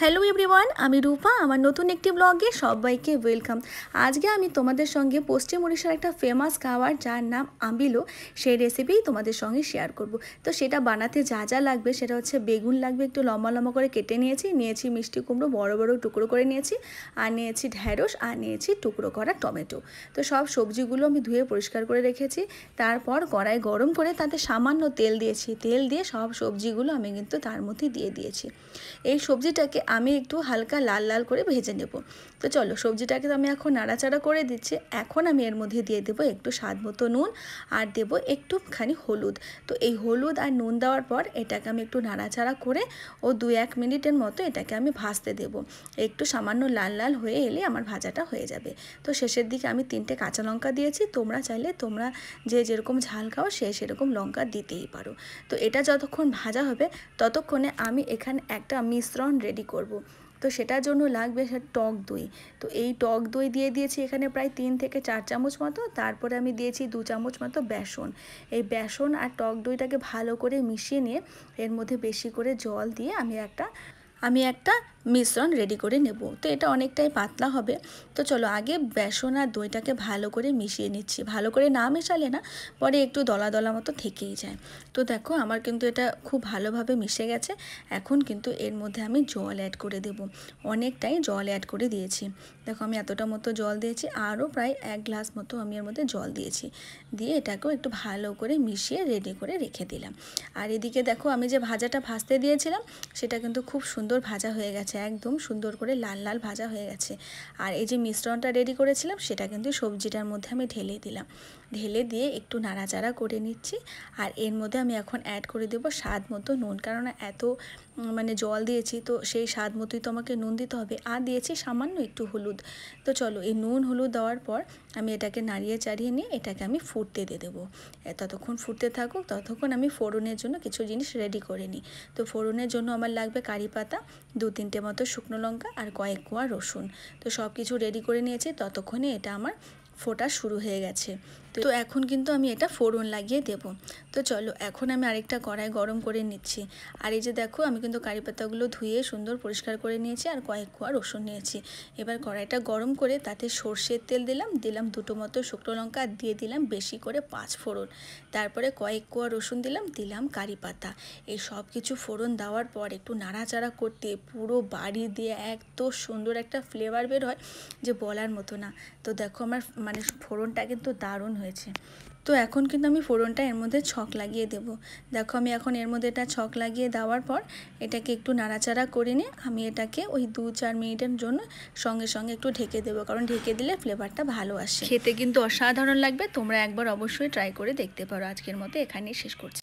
Hello everyone, আমি রূপা। আমার নতুন একটি ব্লগে সবাইকে ওয়েলকাম। আজকে আমি তোমাদের সঙ্গে পশ্চিম উড়িষ্যার একটা ফেমাস খাবার যার নাম আম্বিলো, সেই রেসিপিই তোমাদের সঙ্গে শেয়ার করব। তো সেটা বানাতে যা যা লাগবে সেটা হচ্ছে বেগুন লাগবে, একটু লম্বা লম্বা করে কেটে নিয়েছি মিষ্টি কুমড়ো বড় বড় টুকরো করে নিয়েছি, আর নিয়েছি ঢ্যাঁড়স, আর নিয়েছি টুকরো করা টমেটো। তো সব সবজিগুলো আমি ধুয়ে পরিষ্কার করে রেখেছি। তারপর কড়াই গরম করে তাতে সামান্য তেল দিয়েছি। তেল দিয়ে সব সবজিগুলো আমি কিন্তু তার মধ্যে দিয়ে দিয়েছি। এই সবজিটাকে আমি একটু হালকা লাল লাল করে ভেজে নেব। তো চলো, সবজিটাকে তো আমি এখন নাড়াচাড়া করে দিচ্ছি। এখন আমি এর মধ্যে দিয়ে দেবো একটু স্বাদ মতো নুন, আর দেবো একটুখানি হলুদ। তো এই হলুদ আর নুন দেওয়ার পর এটাকে আমি একটু নাড়াচাড়া করে ও 2-1 মিনিটের মতো এটাকে আমি ভাজতে দেবো। একটু সামান্য লাল লাল হয়ে এলে আমার ভাজাটা হয়ে যাবে। তো শেষের দিকে আমি 3টে কাঁচা লঙ্কা দিয়েছি। তোমরা চাইলে তোমরা যে যেরকম ঝাল খাও সেরকম লঙ্কা দিতেই পারো। তো এটা যতক্ষণ ভাজা হবে ততক্ষণে আমি এখানে একটা মিশ্রণ রেডি করব। তো সেটার জন্য লাগবে টক দই। তো এই টক দই দিয়ে দিয়েছি এখানে প্রায় 3 থেকে 4 চামচ মতো। তারপরে আমি দিয়েছি 2 চামচ মতো বেসন। এই বেসন আর টক দইটাকে ভালো করে মিশিয়ে নিয়ে এর মধ্যে বেশি করে জল দিয়ে আমি একটা মিশ্রণ রেডি করে নেব। তো এটা অনেকটাই পাতলা হবে। তো চলো, আগে বেসন আর দইটাকে ভালো করে মিশিয়ে নিচ্ছি। ভালো করে না মেশালে না পরে একটু দলা দলা মতো থেকেই যায়। তো দেখো, আমার কিন্তু এটা খুব ভালোভাবে মিশে গেছে। এখন কিন্তু এর মধ্যে আমি জল অ্যাড করে দেব। অনেকটাই জল অ্যাড করে দিয়েছি। দেখো, আমি এতটা মতো জল দিয়েছি, আরও প্রায় 1 গ্লাস মতো আমি এর মধ্যে জল দিয়েছি। দিয়ে এটাকেও একটু ভালো করে মিশিয়ে রেডি করে রেখে দিলাম। আর এদিকে দেখো, আমি যে ভাজাটা ভাজতে দিয়েছিলাম সেটা কিন্তু খুব সুন্দর ভাজা হয়ে গেছে, একদম সুন্দর করে লাল লাল ভাজা হয়ে গেছে। আর এই যে মিশ্রণটা রেডি করেছিলাম সেটা কিন্তু সবজিটার মধ্যে আমি ঢেলে দিলাম। ঢেলে দিয়ে একটু নাড়াচাড়া করে নিচ্ছি। আর এর মধ্যে আমি এখন অ্যাড করে দেবো স্বাদ মতো নুন, কারণ এত জল দিয়েছি তো সেই স্বাদ মতোই তো আমাকে নুন দিতে হবে। আর দিয়েছি সামান্য একটু হলুদ। তো চলো, এই নুন হলুদ দেওয়ার পর আমি এটাকে নাড়িয়ে চাড়িয়ে নিয়ে এটাকে আমি ফুটতে দিয়ে দেবো। ততক্ষণ ফুটতে থাকুক, ততক্ষণ আমি ফোড়নের জন্য কিছু জিনিস রেডি করে নিই। তো ফোড়নের জন্য আমার লাগবে কারি পাতা, 2-3টে মতো শুকনো লঙ্কা, আর কয়েক কোয়া রসুন। তো সব কিছু রেডি করে নিয়েছি। ততক্ষণে এটা আমার ফোটা শুরু হয়ে গেছে। তো এখন কিন্তু আমি এটা ফোড়ন লাগিয়ে দেব। তো চলো, এখন আমি আরেকটা কড়াই গরম করে নিচ্ছি। আর এই যে দেখো, আমি কিন্তু কারি পাতাগুলো ধুয়ে সুন্দর পরিষ্কার করে নিয়েছি, আর কয়েক কোয়া রসুন নিয়েছি। এবার কড়াইটা গরম করে তাতে সর্ষের তেল দিলাম 2টো মতো শুকনো লঙ্কা, আর দিয়ে দিলাম বেশি করে 5 ফোড়ন। তারপরে কয়েক কোয়া রসুন দিলাম কারি পাতা। এই সব কিছু ফোড়ন দেওয়ার পর একটু নাড়াচাড়া করতে পুরো বাড়ি দিয়ে এত সুন্দর একটা ফ্লেভার বের হয় যে বলার মতো না। তো দেখো, আমার ফোড়নটা কিন্তু দারুণ হয়েছে। তো এখন কিন্তু আমি ফোড়নটা এর মধ্যে ছক লাগিয়ে দেব। দেখো, আমি এখন এর মধ্যে এটা ছক লাগিয়ে দেওয়ার পর এটাকে একটু নাড়াচাড়া করে নিয়ে আমি এটাকে ওই 2-4 মিনিটের জন্য সঙ্গে সঙ্গে একটু ঢেকে দেবো, কারণ ঢেকে দিলে ফ্লেভারটা ভালো আসে। খেতে কিন্তু অসাধারণ লাগবে। তোমরা একবার অবশ্যই ট্রাই করে দেখতে পারো। আজকের মতো এখানেই শেষ করছি।